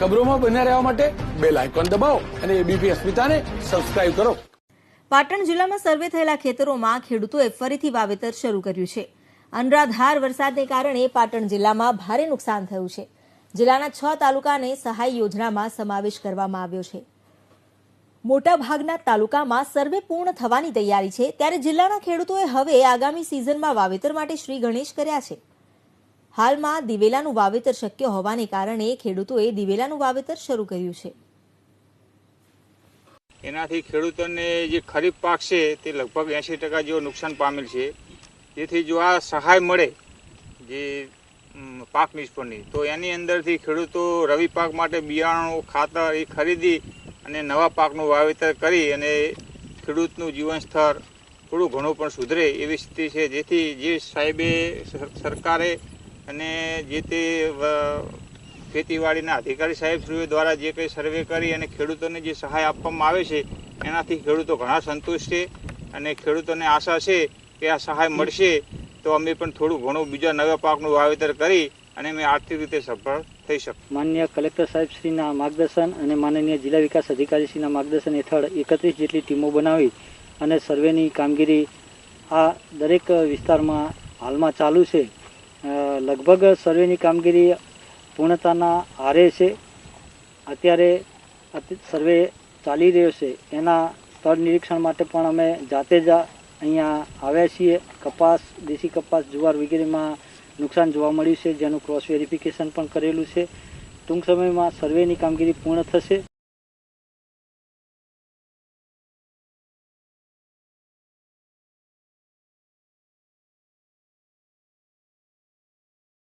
ખબરોમાં બન્યા રહેવા માટે બેલ આઇકોન દબાવો અને એબીપી અસ્મિતાને સબસ્ક્રાઇબ કરો. પાટણ જિલ્લામાં સર્વે થયેલા ખેતરોમાં ખેડૂતોએ ફરીથી વાવેતર શરૂ કર્યું છે. અનરાધાર વરસાદને કારણે પાટણ જિલ્લામાં ભારે નુકસાન થયું છે. જિલ્લાના 6 તાલુકાને સહાય યોજનામાં સમાવેશ કરવામાં આવ્યો છે. મોટાભાગના તાલુકામાં સર્વે પૂર્ણ થવાની તૈયારી છે, ત્યારે જિલ્લાના ખેડૂતોએ હવે આગામી સિઝનમાં વાવેતર માટે શ્રી ગણેશ કર્યા છે. હાલમાં દિવેલાનું વાવેતર શક્ય હોવાને કારણે ખેડૂતોએ દિવેલાનું વાવેતર શરૂ કર્યું છે. એનાથી ખેડૂતોને જે ખરીફ પાક છે તે લગભગ 80% જેવો નુકસાન પામેલ છે. જેથી જો આ સહાય મળે જે પાક નિષ્ફળની, તો એની અંદરથી ખેડૂતો રવિ પાક માટે બિયારણો ખાતર એ ખરીદી અને નવા પાકનું વાવેતર કરી અને ખેડૂતનું જીવન સ્તર થોડું ઘણું પણ સુધરે એવી સ્થિતિ છે. જેથી જે સાહેબે સરકારે અને જે તે ખેતીવાડીના અધિકારી સાહેબશ્રીઓ દ્વારા જે કંઈ સર્વે કરી અને ખેડૂતોને જે સહાય આપવામાં આવે છે એનાથી ખેડૂતો ઘણા સંતુષ્ટ છે અને ખેડૂતોને આશા છે કે આ સહાય મળશે તો અમે પણ થોડું ઘણું બીજા નવા પાકનું વાવેતર કરી અને અમે આર્થિક રીતે સફળ થઈ શકીએ. માનનીય કલેક્ટર સાહેબશ્રીના માર્ગદર્શન અને માનનીય જિલ્લા વિકાસ અધિકારીશ્રીના માર્ગદર્શન હેઠળ 31 જેટલી ટીમો બનાવી અને સર્વેની કામગીરી આ દરેક વિસ્તારમાં હાલમાં ચાલુ છે. લગભગ સર્વેની કામગીરી પૂર્ણતાના આરે છે. અત્યારે સર્વે ચાલી રહ્યો છે. એના સ્થળ નિરીક્ષણ માટે પણ અમે જાતે જ અહીંયા આવ્યા છીએ. કપાસ, દેશી કપાસ, જુવાર વગેરેમાં નુકસાન જોવા મળ્યું છે, જેનું ક્રોસ વેરિફિકેશન પણ કરેલું છે. ટૂંક સમયમાં સર્વેની કામગીરી પૂર્ણ થશે